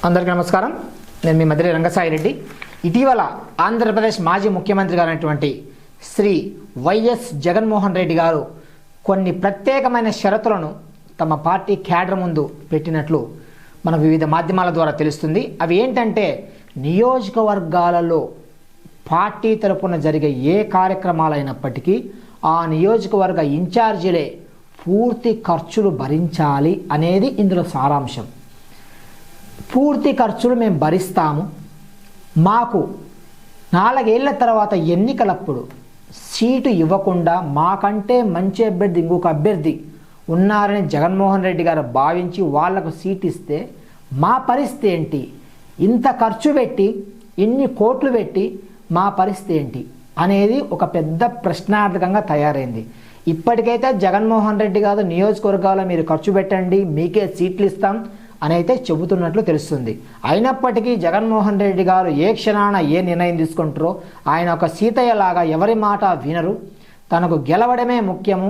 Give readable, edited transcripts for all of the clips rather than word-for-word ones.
అందరికీ నమస్కారం. నేను మీ మధ్య రంగసాయి రెడ్డి. ఇటీవల ఆంధ్రప్రదేశ్ మాజీ ముఖ్యమంత్రి గారైనటువంటి శ్రీ వైఎస్ జగన్మోహన్ రెడ్డి గారు కొన్ని ప్రత్యేకమైన షరతులను తమ పార్టీ క్యాడర్ ముందు పెట్టినట్లు మన వివిధ మాధ్యమాల ద్వారా తెలుస్తుంది. అవి ఏంటంటే, నియోజకవర్గాలలో పార్టీ తరపున జరిగే ఏ కార్యక్రమాలైనప్పటికీ ఆ నియోజకవర్గ ఇన్ఛార్జీలే పూర్తి ఖర్చులు భరించాలి అనేది ఇందులో సారాంశం. పూర్తి ఖర్చులు మేము భరిస్తాము, మాకు 4 ఏళ్ల తర్వాత ఎన్నికలప్పుడు సీటు ఇవ్వకుండా మాకంటే మంచి అభ్యర్థి ఇంకొక అభ్యర్థి ఉన్నారని జగన్మోహన్ రెడ్డి గారు భావించి వాళ్లకు సీట్ ఇస్తే మా పరిస్థితి ఏంటి, ఇంత ఖర్చు పెట్టి ఇన్ని కోట్లు పెట్టి మా పరిస్థితి ఏంటి అనేది ఒక పెద్ద ప్రశ్నార్థకంగా తయారైంది. ఇప్పటికైతే జగన్మోహన్ రెడ్డి గారు నియోజకవర్గాల్లో మీరు ఖర్చు పెట్టండి, మీకే సీట్లు ఇస్తాం అని అయితే చెబుతున్నట్లు తెలుస్తుంది. అయినప్పటికీ జగన్మోహన్ రెడ్డి గారు ఏ క్షణాన ఏ నిర్ణయం తీసుకుంటారో, ఆయన ఒక సీతయ్యలాగా ఎవరి మాట వినరు, తనకు గెలవడమే ముఖ్యము,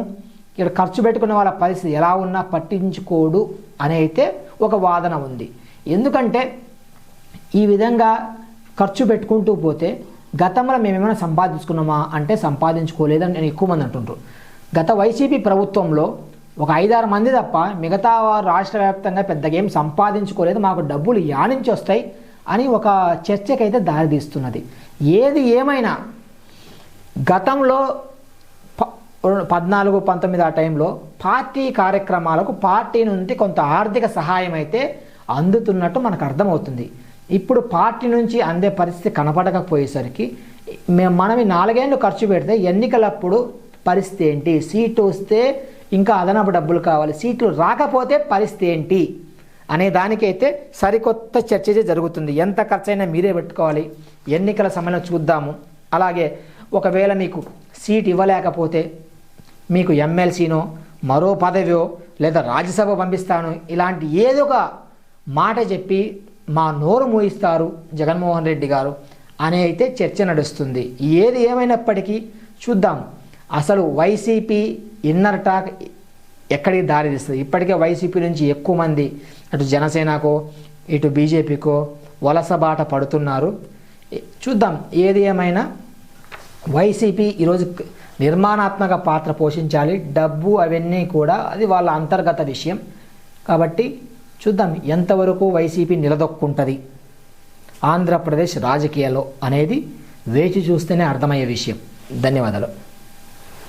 ఇక్కడ ఖర్చు పెట్టుకునే వాళ్ళ పరిస్థితి ఎలా ఉన్నా పట్టించుకోడు అని అయితే ఒక వాదన ఉంది. ఎందుకంటే ఈ విధంగా ఖర్చు పెట్టుకుంటూ పోతే గతంలో మేమేమైనా సంపాదించుకున్నామా అంటే సంపాదించుకోలేదని నేను ఎక్కువ మంది అంటుంటారు. గత వైసీపీ ప్రభుత్వంలో ఒక 5-6 మంది తప్ప మిగతా వారు రాష్ట్ర వ్యాప్తంగా పెద్దగా ఏం సంపాదించుకోలేదు, మాకు డబ్బులు యానించి వస్తాయి అని ఒక చర్చకైతే దారితీస్తున్నది. ఏది ఏమైనా గతంలో 14-19 ఆ టైంలో పార్టీ కార్యక్రమాలకు పార్టీ నుండి కొంత ఆర్థిక సహాయం అయితే అందుతున్నట్టు మనకు అర్థమవుతుంది. ఇప్పుడు పార్టీ నుంచి అందే పరిస్థితి కనపడకపోయేసరికి మనం 4 ఏళ్ళు ఖర్చు పెడితే ఎన్నికలప్పుడు పరిస్థితి ఏంటి, సీటు వస్తే ఇంకా అదనపు డబ్బులు కావాలి, సీట్లు రాకపోతే పరిస్థితి ఏంటి అనే దానికైతే సరికొత్త చర్చ జరుగుతుంది. ఎంత ఖర్చైనా మీరే పెట్టుకోవాలి, ఎన్నికల సమయంలో చూద్దాము. అలాగే ఒకవేళ మీకు సీట్ ఇవ్వలేకపోతే మీకు ఎమ్మెల్సీనో మరో పదవియో లేదా రాజ్యసభ పంపిస్తాను ఇలాంటి ఏదో ఒక మాట చెప్పి మా నోరు మూయిస్తారు జగన్మోహన్ రెడ్డి గారు అనే అయితే చర్చ నడుస్తుంది. ఏది ఏమైనప్పటికీ చూద్దాం అసలు వైసీపీ ఇన్నర్ టాక్ ఎక్కడికి దారితీస్తుంది. ఇప్పటికే వైసీపీ నుంచి ఎక్కువ మంది అటు జనసేనకో ఇటు బీజేపీకో వలస బాట పడుతున్నారు. చూద్దాం. ఏది ఏమైనా వైసీపీ ఈరోజు నిర్మాణాత్మక పాత్ర పోషించాలి. డబ్బు అవన్నీ కూడా అది వాళ్ళ అంతర్గత విషయం కాబట్టి చూద్దాం ఎంతవరకు వైసీపీ నిలదొక్కుంటుంది ఆంధ్రప్రదేశ్ రాజకీయాల్లో అనేది వేచి చూస్తేనే అర్థమయ్యే విషయం. ధన్యవాదాలు.